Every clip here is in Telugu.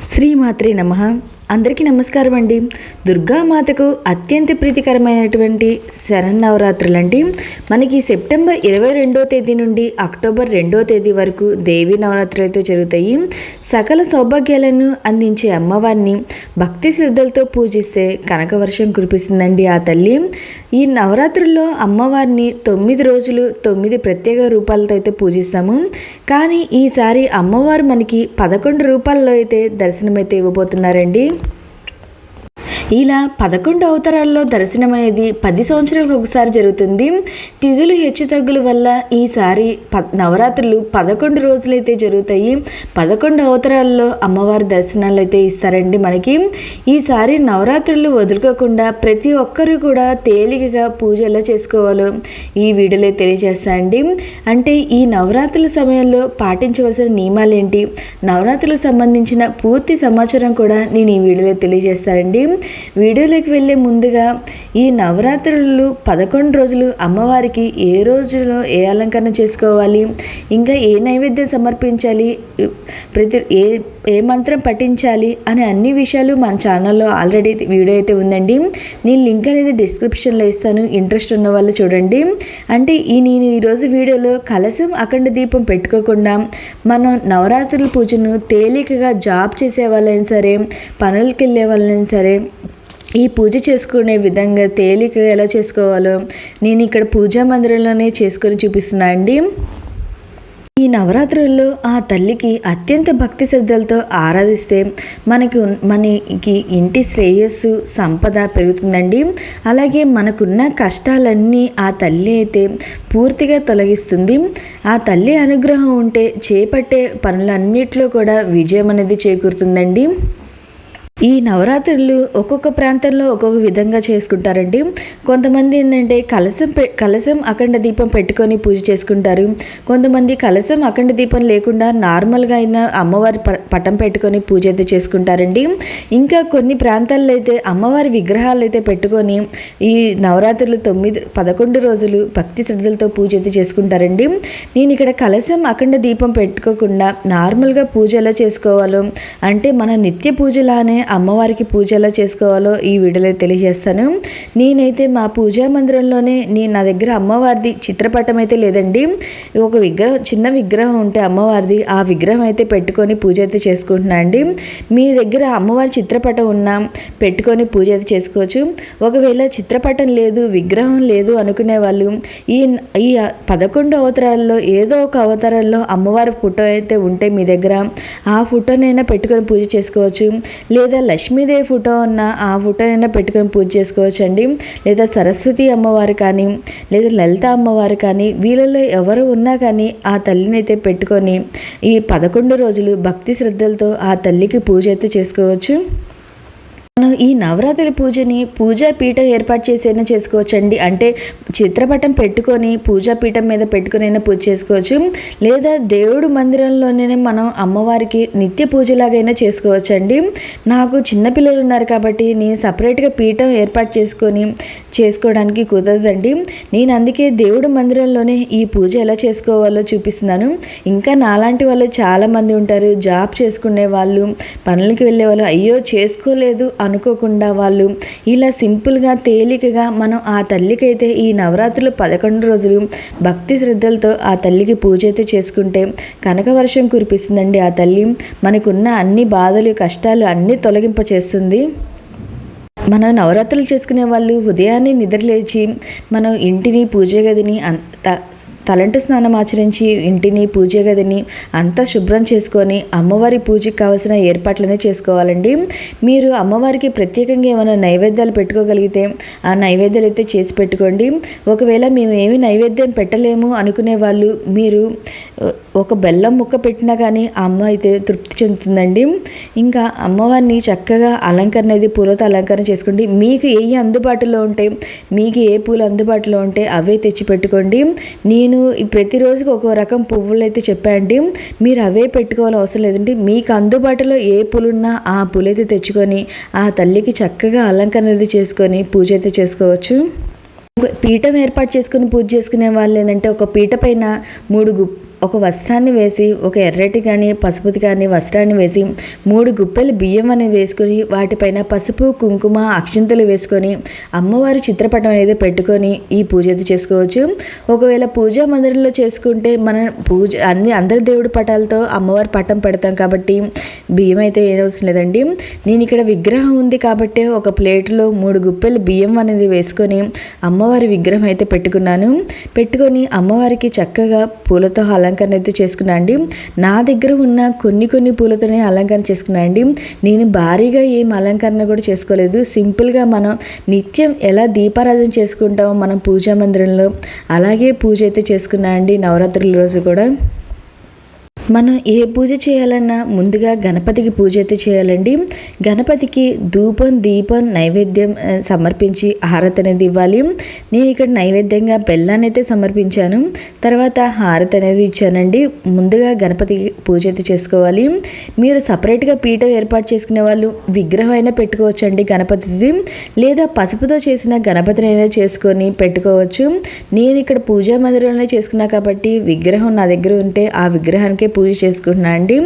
శ్రీమాత్రే నమః. అందరికీ నమస్కారం అండి. దుర్గామాతకు అత్యంత ప్రీతికరమైనటువంటి శరన్నవరాత్రులండి. మనకి సెప్టెంబర్ 22వ తేదీ నుండి అక్టోబర్ 2వ తేదీ వరకు దేవీ నవరాత్రులు అయితే జరుగుతాయి. సకల సౌభాగ్యాలను అందించే అమ్మవారిని భక్తి శ్రద్ధలతో పూజిస్తే కనకవర్షం కురిపిస్తుందండి ఆ తల్లి. ఈ నవరాత్రుల్లో అమ్మవారిని 9 రోజులు 9 ప్రత్యేక రూపాలతో అయితే పూజిస్తాము. కానీ ఈసారి అమ్మవారు మనకి 11 రూపాల్లో అయితే దర్శనమైతే ఇవ్వబోతున్నారండి. ఇలా 11 అవతారాల్లో దర్శనం అనేది 10 సంవత్సరాలకు ఒకసారి జరుగుతుంది. తిథులు హెచ్చుతగ్గుల వల్ల ఈసారి నవరాత్రులు 11 రోజులైతే జరుగుతాయి. 11 అవతారాల్లో అమ్మవారి దర్శనాలు అయితే ఇస్తారండి మనకి. ఈసారి నవరాత్రులు వదులుకోకుండా ప్రతి ఒక్కరూ కూడా తేలికగా పూజ ఎలా చేసుకోవాలో ఈ వీడియోలో తెలియజేస్తానండి. అంటే ఈ నవరాత్రుల సమయంలో పాటించవలసిన నియమాలు ఏంటి, నవరాత్రులకు సంబంధించిన పూర్తి సమాచారం కూడా నేను ఈ వీడియోలో తెలియజేస్తానండి. వీడియోలోకి వెళ్ళే ముందుగా ఈ నవరాత్రులు 11 రోజులు అమ్మవారికి ఏ రోజులో ఏ అలంకరణ చేసుకోవాలి, ఇంకా ఏ నైవేద్యం సమర్పించాలి, ఏ మంత్రం పఠించాలి అనే అన్ని విషయాలు మన ఛానల్లో ఆల్రెడీ వీడియో అయితే ఉందండి. నేను లింక్ అనేది డిస్క్రిప్షన్లో ఇస్తాను, ఇంట్రెస్ట్ ఉన్న వాళ్ళు చూడండి. అంటే నేను ఈరోజు వీడియోలో కలశం అఖండ దీపం పెట్టుకోకుండా మనం నవరాత్రుల పూజను తేలికగా జాబ్ చేసే వాళ్ళైనా సరే, పనులకి వెళ్ళే వాళ్ళైనా సరే ఈ పూజ చేసుకునే విధంగా తేలికగా ఎలా చేసుకోవాలో నేను ఇక్కడ పూజా మందిరంలోనే చేసుకొని చూపిస్తున్నా అండి. ఈ నవరాత్రుల్లో ఆ తల్లికి అత్యంత భక్తి శ్రద్ధలతో ఆరాధిస్తే మనకి ఇంటి శ్రేయస్సు సంపద పెరుగుతుందండి. అలాగే మనకున్న కష్టాలన్నీ ఆ తల్లి అయితే పూర్తిగా తొలగిస్తుంది. ఆ తల్లి అనుగ్రహం ఉంటే చేపట్టే పనులన్నిట్లో కూడా విజయం అనేది చేకూరుతుందండి. ఈ నవరాత్రులు ఒక్కొక్క ప్రాంతంలో ఒక్కొక్క విధంగా చేసుకుంటారండి. కొంతమంది ఏంటంటే కలశం అఖండ దీపం పెట్టుకొని పూజ చేసుకుంటారు. కొంతమంది కలశం అఖండ దీపం లేకుండా నార్మల్గా అయినా అమ్మవారి పటం పెట్టుకొని పూజ అయితే చేసుకుంటారండి. ఇంకా కొన్ని ప్రాంతాల్లో అయితే అమ్మవారి విగ్రహాలు అయితే పెట్టుకొని ఈ నవరాత్రులు 11 రోజులు భక్తి శ్రద్ధలతో పూజ అయితే చేసుకుంటారండి. నేను ఇక్కడ కలశం అఖండ దీపం పెట్టుకోకుండా నార్మల్గా పూజ ఎలా చేసుకోవాలో, అంటే మన నిత్య పూజలానే అమ్మవారికి పూజ ఎలా చేసుకోవాలో ఈ వీడియోలో తెలియజేస్తాను. నేనైతే మా పూజా మందిరంలోనే నా దగ్గర అమ్మవారిది చిత్రపటం అయితే లేదండి. ఒక చిన్న విగ్రహం ఉంటే అమ్మవారిది, ఆ విగ్రహం అయితే పెట్టుకొని పూజ అయితే చేసుకుంటున్నా అండి. మీ దగ్గర అమ్మవారి చిత్రపటం ఉన్నా పెట్టుకొని పూజ అయితే చేసుకోవచ్చు. ఒకవేళ చిత్రపటం లేదు, విగ్రహం లేదు అనుకునే వాళ్ళు ఈ 11 అవతారాల్లో ఏదో ఒక అవతారాల్లో అమ్మవారి ఫోటో అయితే ఉంటే మీ దగ్గర ఆ ఫోటోనైనా పెట్టుకొని పూజ చేసుకోవచ్చు. లేదా లక్ష్మీదేవి ఫోటో ఉన్న ఆ ఫోటోనైనా పెట్టుకొని పూజ చేసుకోవచ్చు అండి. లేదా సరస్వతి అమ్మవారు కానీ, లేదా లలిత అమ్మవారు కానీ, వీళ్ళలో ఎవరు ఉన్నా కానీ ఆ తల్లిని అయితే పెట్టుకొని ఈ 11 రోజులు భక్తి శ్రద్ధలతో ఆ తల్లికి పూజ అయితే చేసుకోవచ్చు. మనం ఈ నవరాత్రి పూజని పూజా పీఠం ఏర్పాటు చేసైనా చేసుకోవచ్చండి. అంటే చిత్రపటం పెట్టుకొని పూజా పీఠం మీద పెట్టుకునైనా పూజ చేసుకోవచ్చు. లేదా దేవుడు మందిరంలోనే మనం అమ్మవారికి నిత్య పూజలాగైనా చేసుకోవచ్చండి. నాకు చిన్నపిల్లలు ఉన్నారు కాబట్టి నేను సపరేట్గా పీఠం ఏర్పాటు చేసుకోవడానికి కుదరదండి. నేను అందుకే దేవుడు మందిరంలోనే ఈ పూజ ఎలా చేసుకోవాలో చూపిస్తున్నాను. ఇంకా నాలాంటి వాళ్ళు చాలామంది ఉంటారు, జాబ్ చేసుకునే వాళ్ళు, పనులకి వెళ్ళే వాళ్ళు, అయ్యో చేసుకోలేదు అనుకోకుండా వాళ్ళు ఇలా సింపుల్గా తేలికగా మనం ఆ తల్లికైతే ఈ నవరాత్రులు 11 రోజులు భక్తి శ్రద్ధలతో ఆ తల్లికి పూజ అయితే చేసుకుంటే కనకవర్షం కురిపిస్తుందండి. ఆ తల్లి మనకున్న అన్ని బాధలు కష్టాలు అన్నీ తొలగింప చేస్తుంది. మనం నవరాత్రులు చేసుకునే వాళ్ళు ఉదయాన్నే నిద్రలేచి మనం ఇంటిని పూజ గదిని తలంటు స్నానం ఆచరించి ఇంటిని పూజ గదిని అంతా శుభ్రం చేసుకొని అమ్మవారి పూజకి కావాల్సిన ఏర్పాట్లనే చేసుకోవాలండి. మీరు అమ్మవారికి ప్రత్యేకంగా ఏమైనా నైవేద్యాలు పెట్టుకోగలిగితే ఆ నైవేద్యాలు అయితే చేసి పెట్టుకోండి. ఒకవేళ మేము ఏమి నైవేద్యం పెట్టలేము అనుకునే వాళ్ళు మీరు ఒక బెల్లం ముక్క పెట్టినా కానీ అమ్మ అయితే తృప్తి చెందుతుందండి. ఇంకా అమ్మవారిని చక్కగా అలంకరణ అనేది పూలతో అలంకరణ చేసుకోండి. మీకు ఏ అందుబాటులో ఉంటే, మీకు ఏ పూలు అందుబాటులో ఉంటే అవే తెచ్చి పెట్టుకోండి. నేను ప్రతిరోజుకి ఒక్కో రకం పువ్వులు అయితే చెప్పండి, మీరు అవే పెట్టుకోవాలని అవసరం లేదండి. మీకు అందుబాటులో ఏ పూలున్నా ఆ పూలు అయితే తెచ్చుకొని ఆ తల్లికి చక్కగా అలంకరణ అనేది చేసుకొని పూజ అయితే చేసుకోవచ్చు. పీఠం ఏర్పాటు చేసుకుని పూజ చేసుకునే వాళ్ళు ఏంటంటే ఒక పీట పైన ఒక వస్త్రాన్ని వేసి, ఒక ఎర్రటి కానీ పసుపుది కానీ వస్త్రాన్ని వేసి 3 గుప్పెలు బియ్యం అనేవి వేసుకొని వాటిపైన పసుపు కుంకుమ అక్షింతలు వేసుకొని అమ్మవారి చిత్రపటం అనేది పెట్టుకొని ఈ పూజ అయితే చేసుకోవచ్చు. ఒకవేళ పూజా మందిరంలో చేసుకుంటే మన పూజ అందరి దేవుడి పటాలతో అమ్మవారి పటం పెడతాం కాబట్టి బియ్యం అయితే ఏమవసరం లేదండి. నేను ఇక్కడ విగ్రహం ఉంది కాబట్టి ఒక ప్లేట్లో 3 గుప్పెలు బియ్యం అనేది వేసుకొని అమ్మవారి విగ్రహం అయితే పెట్టుకొని అమ్మవారికి చక్కగా పూలతో అలంకరణ అయితే చేసుకున్నా అండి. నా దగ్గర ఉన్న కొన్ని పూలతోనే అలంకరణ చేసుకున్నా అండి. నేను భారీగా ఏం అలంకరణ కూడా చేసుకోలేదు. సింపుల్గా మనం నిత్యం ఎలా దీపారాధన చేసుకుంటామో మనం పూజా మందిరంలో అలాగే పూజ అయితే చేసుకున్నా అండి. నవరాత్రుల రోజు కూడా మనం ఏ పూజ చేయాలన్నా ముందుగా గణపతికి పూజ అయితే చేయాలండి. గణపతికి ధూపం దీపం నైవేద్యం సమర్పించి హారతి అనేది ఇవ్వాలి. నేను ఇక్కడ నైవేద్యంగా బెల్లాన్ని అయితే సమర్పించాను. తర్వాత హారతి అనేది ఇచ్చానండి. ముందుగా గణపతికి పూజ అయితే చేసుకోవాలి. మీరు సపరేట్గా పీఠం ఏర్పాటు చేసుకునే వాళ్ళు విగ్రహం అయినా పెట్టుకోవచ్చండి గణపతిది, లేదా పసుపుతో చేసిన గణపతిని అయినా చేసుకొని పెట్టుకోవచ్చు. నేను ఇక్కడ పూజా మందిరంలోనే చేసుకున్నా కాబట్టి విగ్రహం నా దగ్గర ఉంటే ఆ విగ్రహానికే పూజ చేసుకుంటున్నా అండి.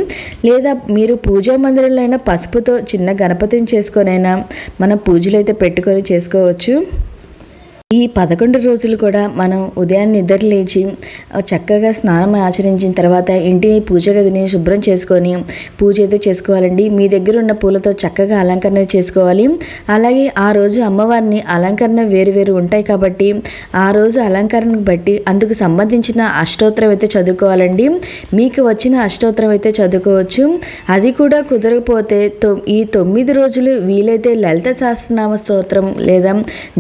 లేదా మీరు పూజా మందిరంలో అయినా పసుపుతో చిన్న గణపతిని చేసుకొనైనా మనం పూజలు అయితే పెట్టుకొని చేసుకోవచ్చు. ఈ 11 రోజులు కూడా మనం ఉదయాన్నే నిద్ర లేచి చక్కగా స్నానం ఆచరించిన తర్వాత ఇంటిని పూజ గదిని శుభ్రం చేసుకొని పూజ అయితే చేసుకోవాలండి. మీ దగ్గర ఉన్న పూలతో చక్కగా అలంకరణ చేసుకోవాలి. అలాగే ఆ రోజు అమ్మవారిని అలంకరణ వేరు ఉంటాయి కాబట్టి ఆ రోజు అలంకరణకు బట్టి అందుకు సంబంధించిన అష్టోత్తరం అయితే చదువుకోవాలండి. మీకు వచ్చిన అష్టోత్తరం అయితే చదువుకోవచ్చు. అది కూడా కుదరకపోతే ఈ 9 రోజులు వీలైతే లలిత సహస్రనామ స్తోత్రం లేదా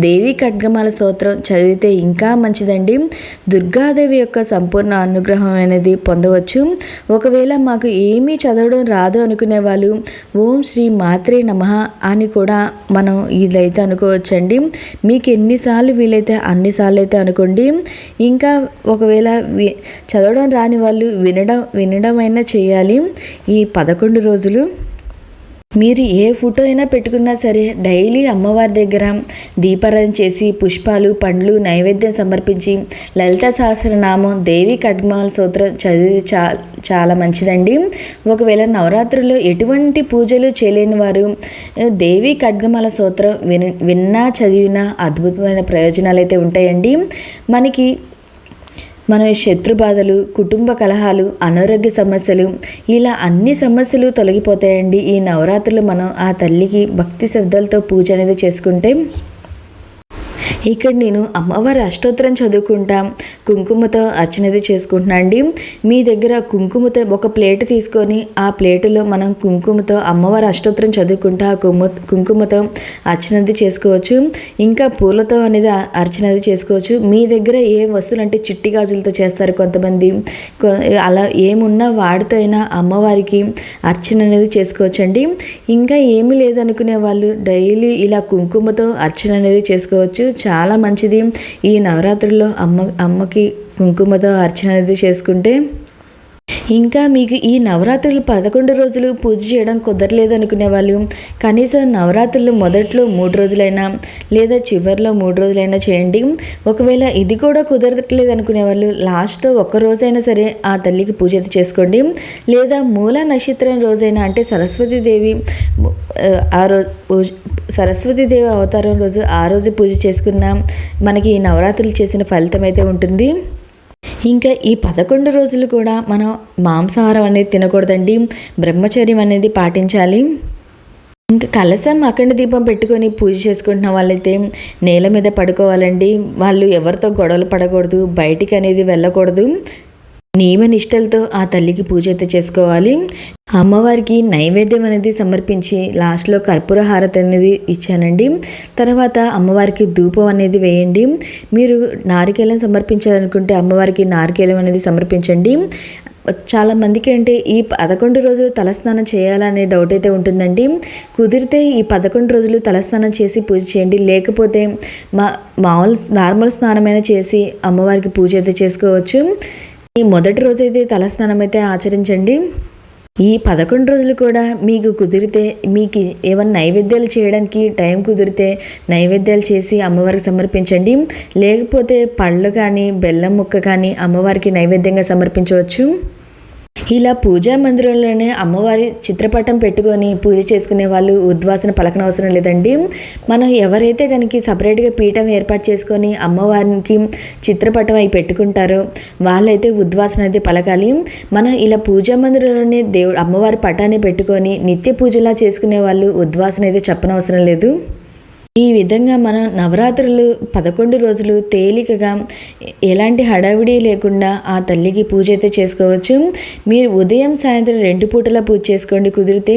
దేవి ఖడ్గమాల స్తోత్రం చదివితే ఇంకా మంచిదండి. దుర్గాదేవి యొక్క సంపూర్ణ అనుగ్రహం అనేది పొందవచ్చు. ఒకవేళ మాకు ఏమీ చదవడం రాదు అనుకునే వాళ్ళు ఓం శ్రీ మాత్రే నమః అని కూడా మనం ఇదైతే అనుకోవచ్చండి. మీకు ఎన్నిసార్లు వీలైతే అన్నిసార్లు అయితే అనుకోండి. ఇంకా ఒకవేళ చదవడం రాని వాళ్ళు వినడం అయినా చేయాలి. ఈ 11 రోజులు మీరు ఏ ఫోటో అయినా పెట్టుకున్నా సరే డైలీ అమ్మవారి దగ్గర దీపారాధన చేసి పుష్పాలు పండ్లు నైవేద్యం సమర్పించి లలిత సహస్రనామం దేవి ఖడ్గమాల స్తోత్రం చదివి చాలా మంచిదండి. ఒకవేళ నవరాత్రుల్లో ఎటువంటి పూజలు చేయలేని వారు దేవి ఖడ్గమాల స్తోత్రం విన్నా చదివినా అద్భుతమైన ప్రయోజనాలు అయితే ఉంటాయండి. మన శత్రు బాధలు, కుటుంబ కలహాలు, అనారోగ్య సమస్యలు ఇలా అన్ని సమస్యలు తొలగిపోతాయండి. ఈ నవరాత్రులు మనం ఆ తల్లికి భక్తి శ్రద్ధలతో పూజ అనేది చేసుకుంటే. ఇక్కడ నేను అమ్మవారి అష్టోత్తరం చదువుకుంటా కుంకుమతో అర్చనది చేసుకుంటున్నా అండి. మీ దగ్గర కుంకుమతో ఒక ప్లేట్ తీసుకొని ఆ ప్లేటులో మనం కుంకుమతో అమ్మవారి అష్టోత్తరం చదువుకుంటా కుంకుమతో అర్చనది చేసుకోవచ్చు. ఇంకా పూలతో అనేది అర్చనది చేసుకోవచ్చు. మీ దగ్గర ఏ వస్తువులు అంటే చిట్టి గాజులతో చేస్తారు కొంతమంది, అలా ఏమున్నా వాడితో అయినా అమ్మవారికి అర్చన అనేది చేసుకోవచ్చండి. ఇంకా ఏమీ లేదనుకునే వాళ్ళు డైలీ ఇలా కుంకుమతో అర్చన అనేది చేసుకోవచ్చు. చాలా మంచిది. ఈ నవరాత్రుల్లో అమ్మకి కుంకుమతో అర్చన అనేది చేసుకుంటే. ఇంకా మీకు ఈ నవరాత్రులు 11 రోజులు పూజ చేయడం కుదరలేదు అనుకునే వాళ్ళు కనీసం నవరాత్రులు మొదట్లో 3 రోజులైనా లేదా చివరిలో 3 రోజులైనా చేయండి. ఒకవేళ ఇది కూడా కుదరట్లేదు అనుకునే వాళ్ళు లాస్ట్లో 1 రోజైనా సరే ఆ తల్లికి పూజ అయితే చేసుకోండి. లేదా మూల నక్షత్రం రోజైనా అంటే సరస్వతీదేవి సరస్వతీదేవి అవతారం రోజు ఆ రోజు పూజ చేసుకున్న మనకి ఈ నవరాత్రులు చేసిన ఫలితం అయితే ఉంటుంది. ఇంకా ఈ 11 రోజులు కూడా మనం మాంసాహారం అనేది తినకూడదండి. బ్రహ్మచర్యం అనేది పాటించాలి. ఇంకా కలశం అఖండ దీపం పెట్టుకొని పూజ చేసుకుంటున్న వాళ్ళైతే నేల మీద పడుకోవాలండి. వాళ్ళు ఎవరితో గొడవలు పడకూడదు, బయటికి అనేది వెళ్ళకూడదు. నియమ నిష్టలతో ఆ తల్లికి పూజ అయితే చేసుకోవాలి. అమ్మవారికి నైవేద్యం అనేది సమర్పించి లాస్ట్లో కర్పూర హారతి అనేది ఇచ్చానండి. తర్వాత అమ్మవారికి ధూపం అనేది వేయండి. మీరు నారికేలం సమర్పించాలనుకుంటే అమ్మవారికి నారికేలం అనేది సమర్పించండి. చాలామందికి అంటే ఈ 11 రోజులు తలస్నానం చేయాలనే డౌట్ అయితే ఉంటుందండి. కుదిరితే ఈ 11 రోజులు తలస్నానం చేసి పూజ చేయండి. లేకపోతే నార్మల్ స్నానమైనా చేసి అమ్మవారికి పూజ అయితే చేసుకోవచ్చు. ఈ మొదటి రోజైతే తలస్నానం అయితే ఆచరించండి. ఈ 11 రోజులు కూడా మీకు కుదిరితే, మీకు ఏమైనా నైవేద్యాలు చేయడానికి టైం కుదిరితే నైవేద్యాలు చేసి అమ్మవారికి సమర్పించండి. లేకపోతే పళ్ళు కానీ బెల్లం ముక్క కానీ అమ్మవారికి నైవేద్యంగా సమర్పించవచ్చు. ఇలా పూజా మందిరంలోనే అమ్మవారి చిత్రపటం పెట్టుకొని పూజ చేసుకునే వాళ్ళు ఉద్వాసన పలకనవసరం లేదండి. మనం ఎవరైతే కనుక సపరేట్గా పీఠం ఏర్పాటు చేసుకొని అమ్మవారికి చిత్రపటం అవి పెట్టుకుంటారో వాళ్ళైతే ఉద్వాసన అయితే పలకాలి. మనం ఇలా పూజా మందిరంలోనే అమ్మవారి పటాన్ని పెట్టుకొని నిత్య పూజలా చేసుకునే వాళ్ళు ఉద్వాసన అయితే చెప్పనవసరం లేదు. ఈ విధంగా మనం నవరాత్రులు 11 రోజులు తేలికగా ఎలాంటి హడావిడి లేకుండా ఆ తల్లికి పూజ అయితే చేసుకోవచ్చు. మీరు ఉదయం సాయంత్రం 2 పూటలా పూజ చేసుకోండి కుదిరితే.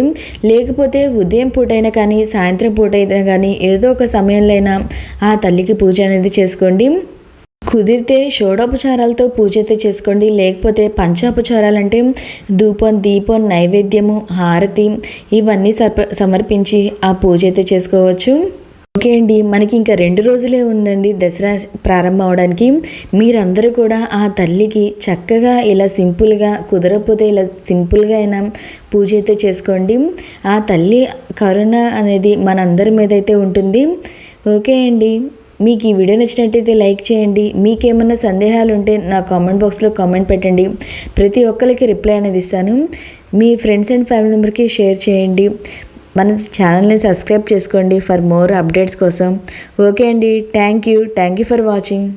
లేకపోతే ఉదయం పూట అయినా కానీ సాయంత్రం పూట అయినా కానీ ఏదో ఒక సమయంలో అయినా ఆ తల్లికి పూజ అనేది చేసుకోండి. కుదిరితే షోడోపచారాలతో పూజ అయితే చేసుకోండి. లేకపోతే పంచాపచారాలు అంటే ధూపం, దీపం, నైవేద్యము, హారతి ఇవన్నీ సమర్పించి ఆ పూజ అయితే చేసుకోవచ్చు. ఓకే అండి, మనకి ఇంకా 2 రోజులే ఉందండి దసరా ప్రారంభం అవడానికి. మీరందరూ కూడా ఆ తల్లికి చక్కగా ఇలా సింపుల్గా, కుదరకపోతే ఇలా సింపుల్గా అయినా పూజ అయితే చేసుకోండి. ఆ తల్లి కరుణ అనేది మనందరి మీద అయితే ఉంటుంది. ఓకే అండి, మీకు ఈ వీడియో నచ్చినట్టయితే లైక్ చేయండి. మీకేమన్నా సందేహాలు ఉంటే నా కామెంట్ బాక్స్లో కామెంట్ పెట్టండి. ప్రతి ఒక్కరికి రిప్లై అనేది ఇస్తాను. మీ ఫ్రెండ్స్ అండ్ ఫ్యామిలీ మెంబర్కి షేర్ చేయండి. మన ఛానల్ని సబ్స్క్రైబ్ చేసుకోండి ఫర్ మోర్ అప్డేట్స్ కోసం. ఓకే అండి, థ్యాంక్ యూ ఫర్ వాచింగ్.